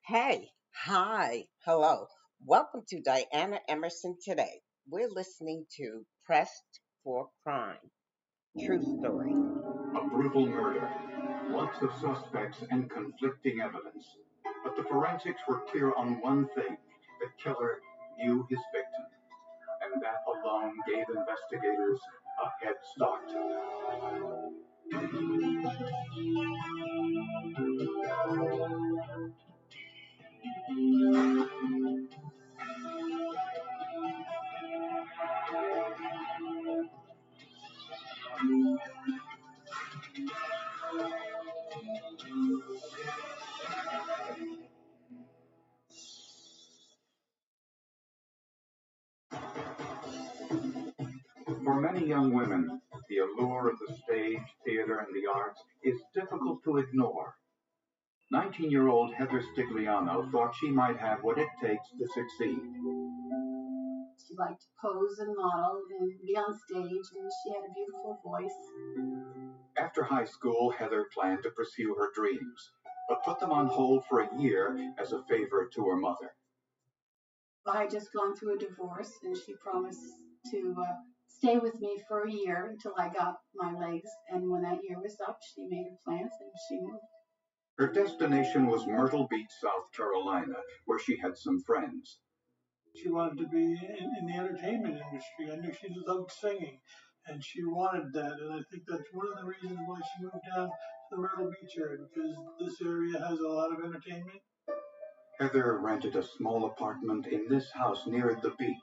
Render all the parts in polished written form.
Hey, hi, hello. Welcome to Diana Emerson today. We're listening to Pressed for Crime, True Story. A brutal murder, lots of suspects and conflicting evidence. But the forensics were clear on one thing: the killer knew his victim, and that alone gave investigators a head start. For many young women, the allure of the stage, theater, and the arts is difficult to ignore. 19-year-old Heather Stigliano thought she might have what it takes to succeed. She liked to pose and model and be on stage, and she had a beautiful voice. After high school, Heather planned to pursue her dreams, but put them on hold for a year as a favor to her mother. I had just gone through a divorce, and she promised to stay with me for a year until I got my legs. And when that year was up, she made her plans and she moved. Her destination was Myrtle Beach, South Carolina, where she had some friends. She wanted to be in the entertainment industry. I knew she loved singing, and she wanted that. And I think that's one of the reasons why she moved down to the Myrtle Beach area, because this area has a lot of entertainment. Heather rented a small apartment in this house near the beach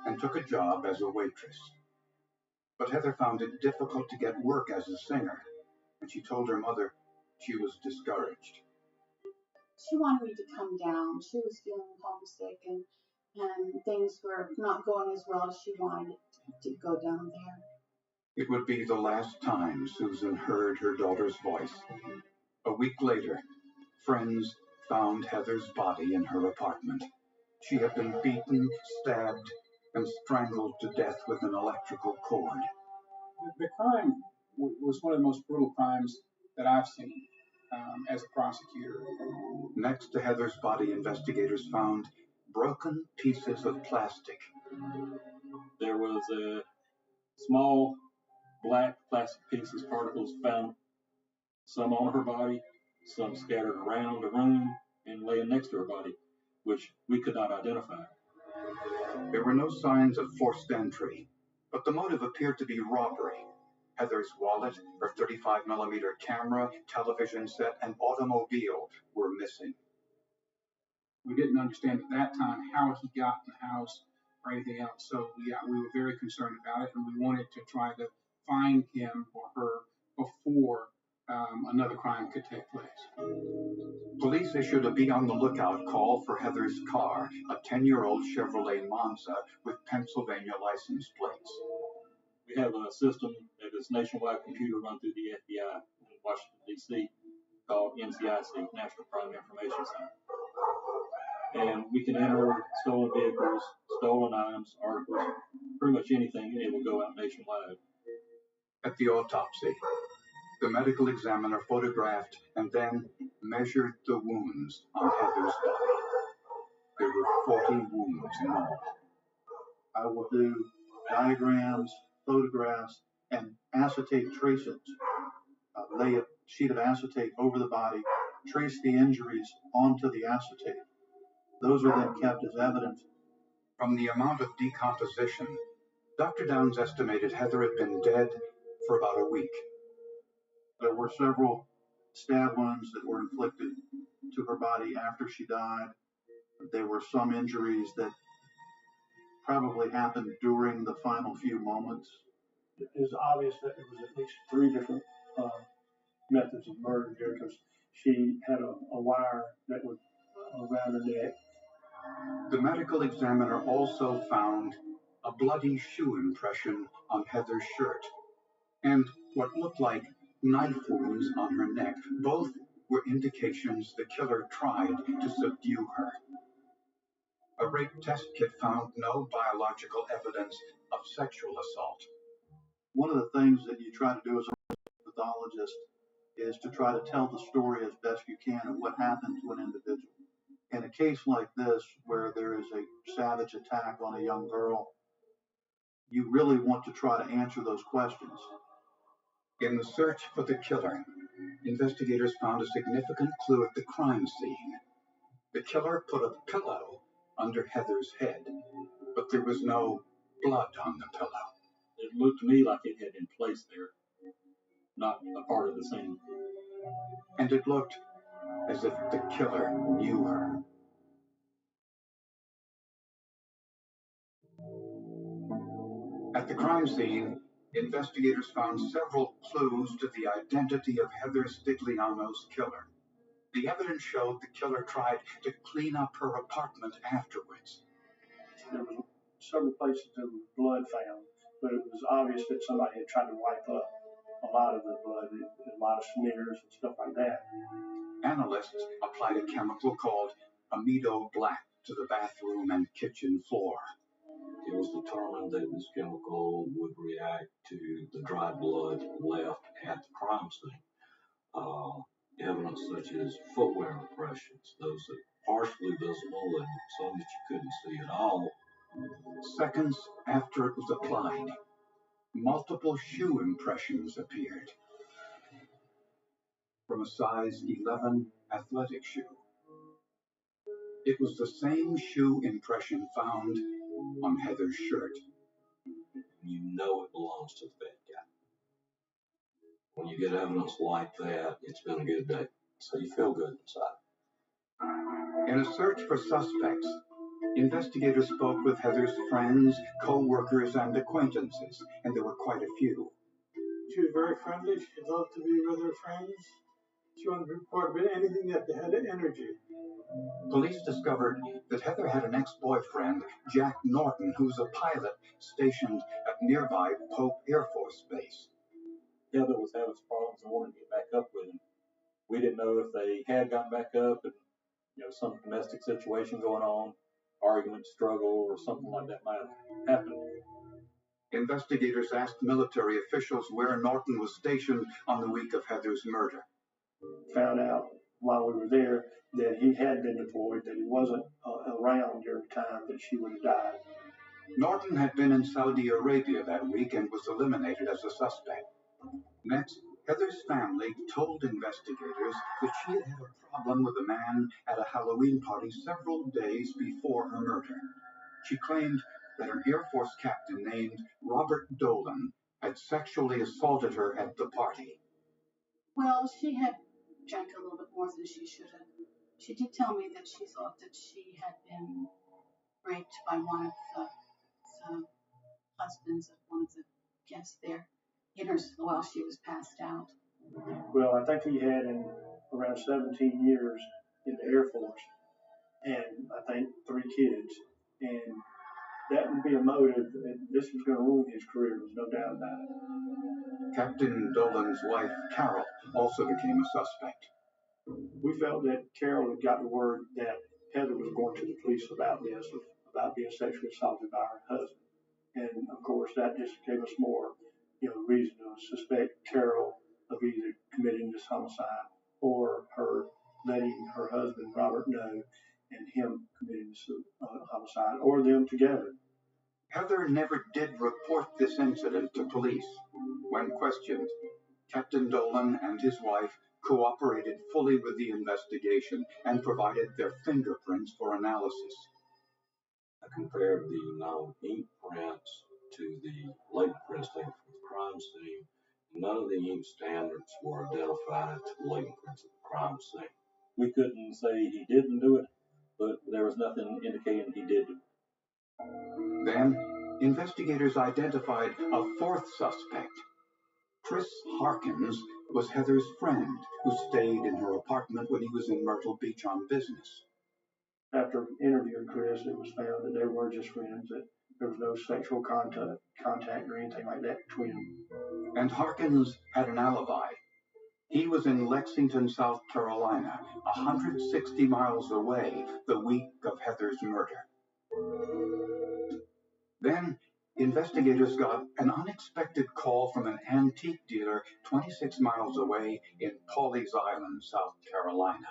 and took a job as a waitress. But Heather found it difficult to get work as a singer, and she told her mother she was discouraged. She wanted me to come down. She was feeling homesick, and things were not going as well as she wanted it to go down there. It would be the last time Susan heard her daughter's voice. A week later, friends found Heather's body in her apartment. She had been beaten, stabbed, and strangled to death with an electrical cord. The crime was one of the most brutal crimes that I've seen as a prosecutor. Next to Heather's body, investigators found broken pieces of plastic. There was a small black plastic pieces, particles found, some on her body, some scattered around the room and laying next to her body, which we could not identify. There were no signs of forced entry, but the motive appeared to be robbery. Heather's wallet, her 35mm camera, television set, and automobile were missing. We didn't understand at that time how he got in the house or anything else. So we were very concerned about it, and we wanted to try to find him or her before another crime could take place. Police issued a be on the lookout call for Heather's car, a 10-year-old Chevrolet Monza with Pennsylvania license plates. We have a system that is nationwide computer run through the FBI in Washington, D.C. called NCIC, National Crime Information Center. And we can enter stolen vehicles, stolen items, articles, pretty much anything, and it will go out nationwide. At the autopsy, the medical examiner photographed and then measured the wounds on Heather's body. There were 40 wounds in all. I will do diagrams, photographs, and acetate tracings. Lay a sheet of acetate over the body, trace the injuries onto the acetate. Those are then kept as evidence. From the amount of decomposition, Dr. Downs estimated Heather had been dead for about a week. There were several stab wounds that were inflicted to her body after she died. There were some injuries that probably happened during the final few moments. It is obvious that it was at least three different methods of murder here, because she had a wire that was around her neck. The medical examiner also found a bloody shoe impression on Heather's shirt and what looked like knife wounds on her neck. Both were indications the killer tried to subdue her. A rape test kit found no biological evidence of sexual assault. One of the things that you try to do as a pathologist is to try to tell the story as best you can of what happened to an individual. In a case like this, where there is a savage attack on a young girl, you really want to try to answer those questions. In the search for the killer, investigators found a significant clue at the crime scene. The killer put a pillow under Heather's head, but there was no blood on the pillow. It looked to me like it had been placed there, not a part of the scene. And it looked as if the killer knew her. At the crime scene, investigators found several clues to the identity of Heather Stigliano's killer. The evidence showed the killer tried to clean up her apartment afterwards. There were several places there was blood found, but it was obvious that somebody had tried to wipe up a lot of the blood, a lot of smears and stuff like that. Analysts applied a chemical called amido black to the bathroom and kitchen floor. It was determined that this chemical would react to the dry blood left at the crime scene. Evidence such as footwear impressions, those that are partially visible and some that you couldn't see at all. Seconds after it was applied, multiple shoe impressions appeared from a size 11 athletic shoe. It was the same shoe impression found on Heather's shirt. You know it belongs to the bad guy. When you get evidence like that, it's been a good day. So you feel good inside. In a search for suspects, investigators spoke with Heather's friends, co-workers, and acquaintances, and there were quite a few. She was very friendly. She loved to be with her friends. She wanted to report about anything that had energy. Police discovered that Heather had an ex-boyfriend, Jack Norton, who was a pilot stationed at nearby Pope Air Force Base. Heather was having some problems and wanted to get back up with him. We didn't know if they had gotten back up and, some domestic situation going on, argument, struggle, or something like that might have happened. Investigators asked military officials where Norton was stationed on the week of Heather's murder. Found out while we were there that he had been deployed, that he wasn't around during the time that she would have died. Norton had been in Saudi Arabia that week and was eliminated as a suspect. Next, Heather's family told investigators that she had had a problem with a man at a Halloween party several days before her murder. She claimed that an Air Force captain named Robert Dolan had sexually assaulted her at the party. Well, she had drank a little bit more than she should have. She did tell me that she thought that she had been raped by one of the husbands of one of the guests there while she was passed out. Well, I think he had in around 17 years in the Air Force, and I think 3 kids, and that would be a motive, and this was going to ruin his career, there's no doubt about it. Captain Dolan's wife, Carol, also became a suspect. We felt that Carol had gotten word that Heather was going to the police about this, about being sexually assaulted by her husband. And of course, that just gave us more, reason to suspect Carol of either committing this homicide or her letting her husband, Robert, know and him committing this homicide, or them together. Heather never did report this incident to police. When questioned, Captain Dolan and his wife cooperated fully with the investigation and provided their fingerprints for analysis. I compared the non-ink prints to the label prints taken from the crime scene. None of the ink standards were identified to the label prints of the crime scene. We couldn't say he didn't do it, but there was nothing indicating he did do it. Then, investigators identified a 4th suspect. Chris Harkins was Heather's friend who stayed in her apartment when he was in Myrtle Beach on business. After interviewing Chris, it was found that they were just friends, that there was no sexual contact or anything like that between them. And Harkins had an alibi. He was in Lexington, South Carolina, 160 miles away the week of Heather's murder. Then, Investigators got an unexpected call from an antique dealer 26 miles away in Pawleys Island, South Carolina.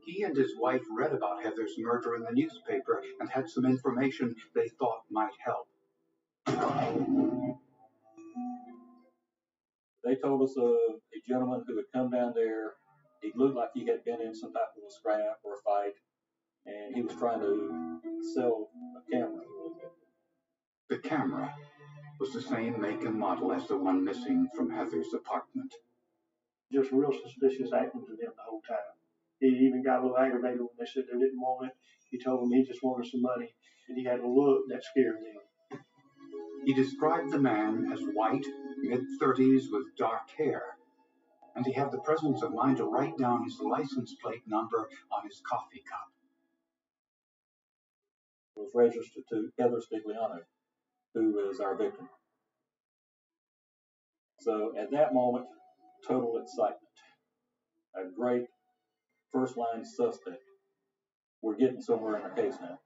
He and his wife read about Heather's murder in the newspaper and had some information they thought might help. They told us of a gentleman who had come down there. He looked like he had been in some type of a scrap or a fight, and he was trying to sell a camera. The camera was the same make and model as the one missing from Heather's apartment. Just real suspicious acting to them the whole time. He even got a little aggravated when they said they didn't want it. He told them he just wanted some money, and he had a look that scared them. He described the man as white, mid-30s with dark hair, and he had the presence of mind to write down his license plate number on his coffee cup. It was registered to Heather Stigliano, who is our victim. So at that moment, total excitement. A great first line suspect. We're getting somewhere in our case now.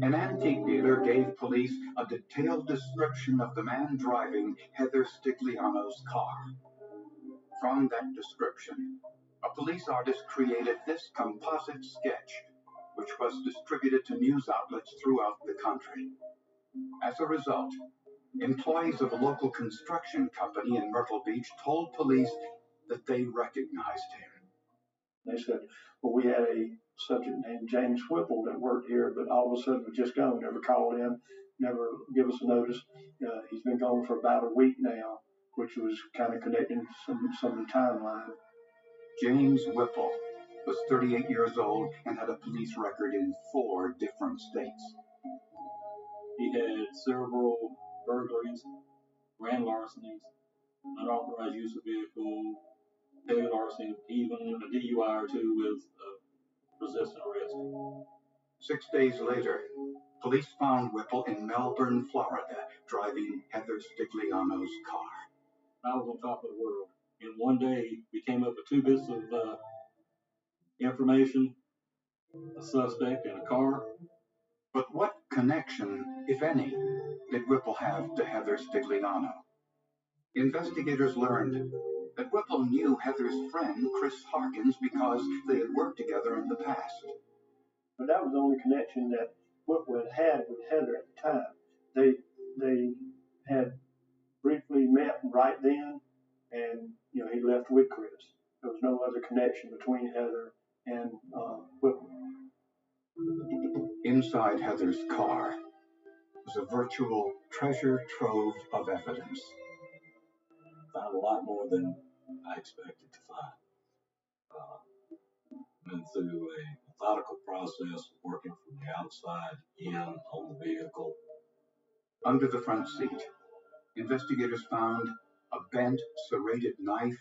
An antique dealer gave police a detailed description of the man driving Heather Stigliano's car. From that description, a police artist created this composite sketch, which was distributed to news outlets throughout the country. As a result, employees of a local construction company in Myrtle Beach told police that they recognized him. They said, well, we had a subject named James Whipple that worked here, but all of a sudden was just gone, never called in, never give us a notice. He's been gone for about a week now, which was kind of connecting some of the timeline. James Whipple was 38 years old and had a police record in 4 different states. He had several burglaries, grand larcenies, unauthorized use of vehicle, petty larceny, even a DUI or 2 with resisting arrest. 6 days later, police found Whipple in Melbourne, Florida, driving Heather Stigliano's car. I was on top of the world. In one day, we came up with 2 bits of information, a suspect and a car. But what connection, if any, did Whipple have to Heather Stigliano? Investigators learned that Whipple knew Heather's friend, Chris Harkins, because they had worked together in the past. But that was the only connection that Whipple had with Heather at the time. They had briefly met right then, and he left with Chris. There was no other connection between Heather and Whipple. Inside Heather's car was a virtual treasure trove of evidence. Found a lot more than I expected to find. Went through a methodical process, working from the outside in on the vehicle. Under the front seat, investigators found a bent, serrated knife,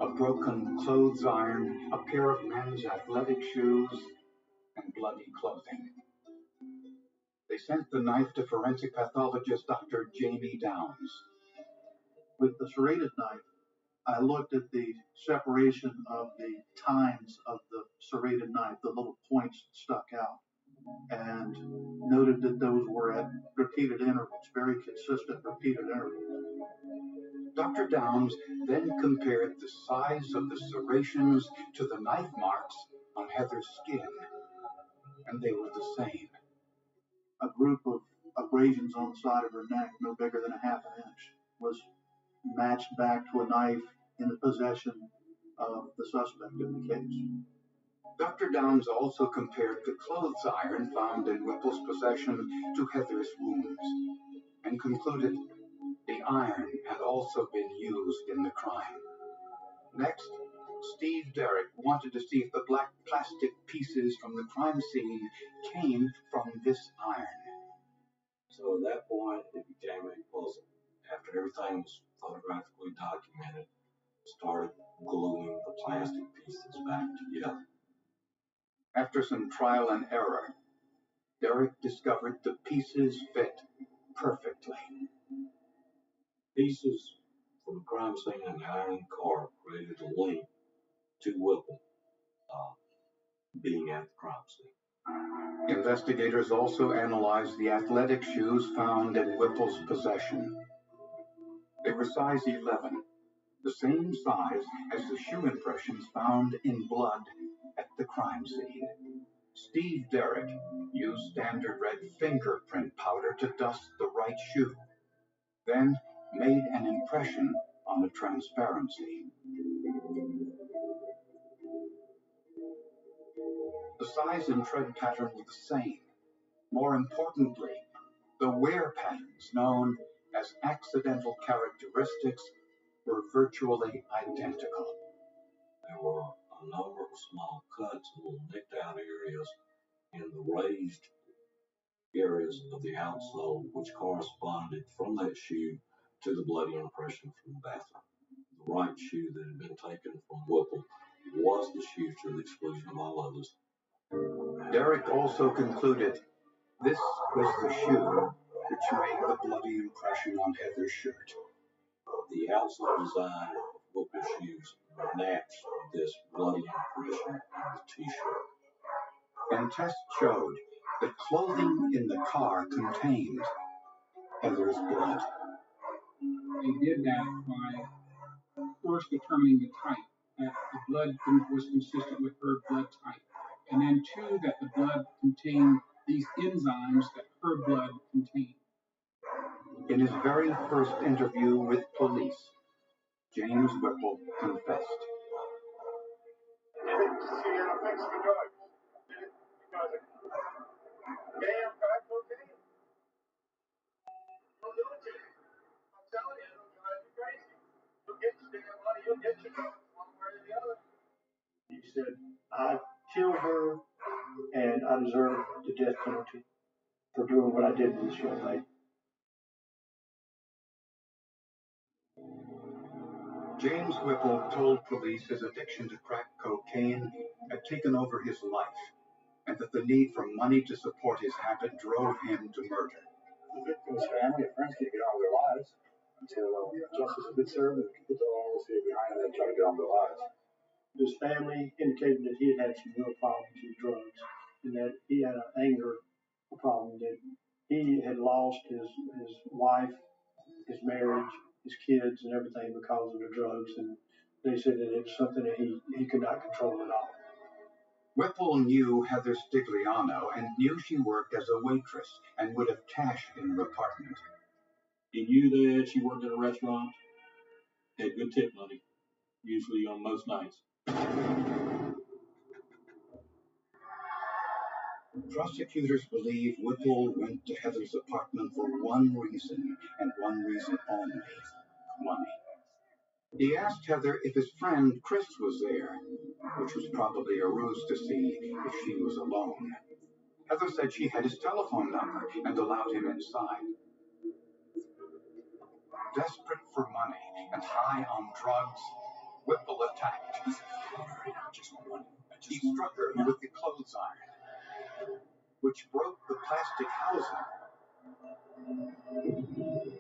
a broken clothes iron, a pair of men's athletic shoes, and bloody clothing. They sent the knife to forensic pathologist Dr. Jamie Downs. With the serrated knife, I looked at the separation of the tines of the serrated knife, the little points stuck out, and noted that those were at repeated intervals, very consistent repeated intervals. Dr. Downs then compared the size of the serrations to the knife marks on Heather's skin, and they were the same. A group of abrasions on the side of her neck, no bigger than a half an inch, was matched back to a knife in the possession of the suspect in the case. Dr. Downs also compared the clothes iron found in Whipple's possession to Heather's wounds, and concluded the iron had also been used in the crime. Next, Steve Derrick wanted to see if the black plastic pieces from the crime scene came from this iron. So at that point, it became a puzzle. After everything was photographically documented, started gluing the plastic pieces back together. After some trial and error, Derrick discovered the pieces fit perfectly. Pieces from the crime scene in the iron car created a link to Whipple being at the crime scene. Investigators also analyzed the athletic shoes found in Whipple's possession. They were size 11, the same size as the shoe impressions found in blood at the crime scene. Steve Derrick used standard red fingerprint powder to dust the right shoe, then made an impression on the transparency. The size and tread pattern were the same. More importantly, the wear patterns known as accidental characteristics were virtually identical. There were a number of small cuts, little nicked out areas in the raised areas of the outsole, which corresponded from that shoe to the bloody impression from the bathroom. The right shoe that had been taken from Whipple was the shoe to the exclusion of all others. Derrick also concluded this was the shoe which made the bloody impression on Heather's shirt. The outsole design of Whipple's shoes matched this bloody impression on the t-shirt. And tests showed that clothing in the car contained Heather's blood. They did that by first determining the type, that the blood was consistent with her blood type, and then two, that the blood contained these enzymes that her blood contained. In his very first interview with police, James Whipple confessed. You didn't see her fix the drugs. Did it because of damn crack cocaine? Don't do it to you. I'm telling you, it'll drive you crazy. You'll get your damn money, you'll get your drugs one way or the other. He said, I killed her and I deserve the death penalty for doing what I did to this young lady. James Whipple told police his addiction to crack cocaine had taken over his life, and that the need for money to support his habit drove him to murder. The victim's family and friends can't get on with their lives until justice has been served and people all see it behind them and try to get on with their lives. His family indicated that he had some real problems with drugs and that he had an anger problem, that he had lost his wife, his marriage, his kids and everything because of the drugs, and they said that it was something that he could not control at all. Whipple knew Heather Stigliano and knew she worked as a waitress and would have cash in her apartment. He knew that she worked at a restaurant, had good tip money, usually on most nights. Prosecutors believe Whipple went to Heather's apartment for one reason, and one reason only: money. He asked Heather if his friend Chris was there, which was probably a ruse to see if she was alone. Heather said she had his telephone number and allowed him inside. Desperate for money and high on drugs, Whipple attacked. He struck her with the clothes iron, which broke the plastic housing,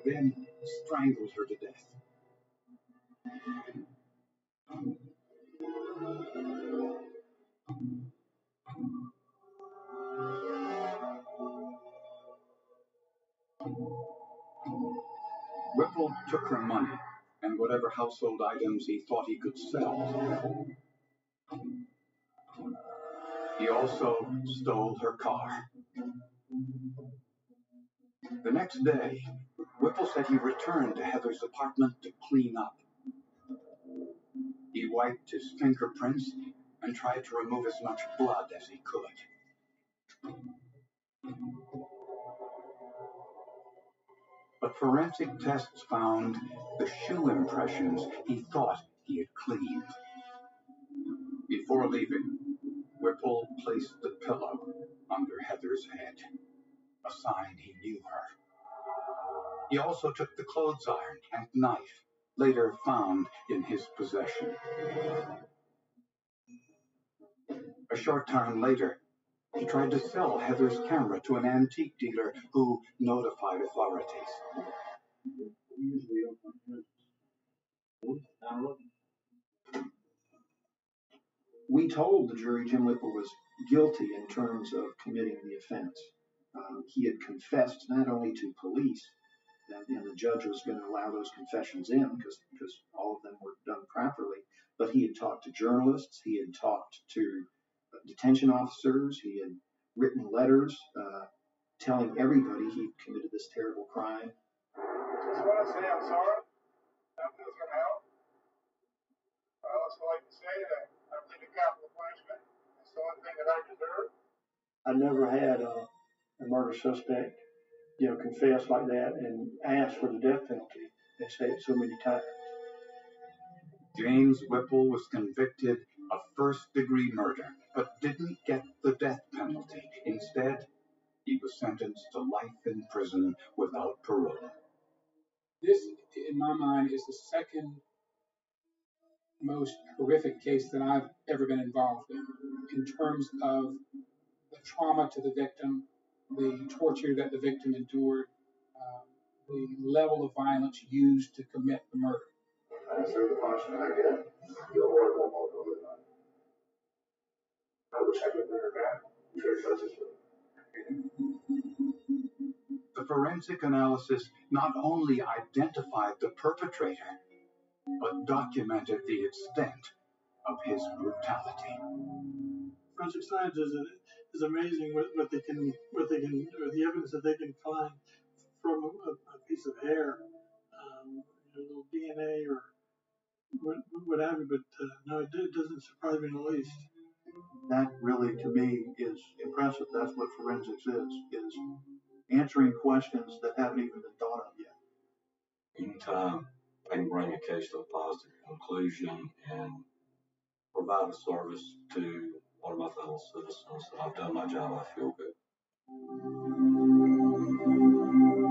then strangled her to death. Whipple took her money and whatever household items he thought he could sell. He also stole her car. The next day, Whipple said he returned to Heather's apartment to clean up. He wiped his fingerprints and tried to remove as much blood as he could. But forensic tests found the shoe impressions he thought he had cleaned. Before leaving, Whipple placed the pillow under Heather's head, a sign he knew her. He also took the clothes iron and knife, later found in his possession. A short time later, he tried to sell Heather's camera to an antique dealer who notified authorities. We told the jury Jim Whipple was guilty in terms of committing the offense. He had confessed not only to police, and the judge was going to allow those confessions in because all of them were done properly, but he had talked to journalists, he had talked to detention officers, he had written letters telling everybody he'd committed this terrible crime. I just want to say I'm sorry. Nothing's going to help. I also like to say that I believe in capital punishment. It's the only thing that I deserve. I never had a murder suspect, confess like that and ask for the death penalty and say it so many times. James Whipple was convicted of first-degree murder, but didn't get the death penalty. Instead, he was sentenced to life in prison without parole. This, in my mind, is the second most horrific case that I've ever been involved in terms of the trauma to the victim, the torture that the victim endured, the level of violence used to commit the murder. I deserve the punishment I get. I feel horrible about it. I wish I could bring her back. I'm sure justice would. The forensic analysis not only identified the perpetrator, but documented the extent of his brutality. Forensic science is amazing what they can or the evidence that they can find from a piece of hair, a little DNA or what have you. But no, it doesn't surprise me in the least. That really, to me, is impressive. That's what forensics is answering questions that haven't even been thought of yet. Anytime I can bring a case to a positive conclusion and provide a service to one of my fellow citizens, I've done my job. I feel good.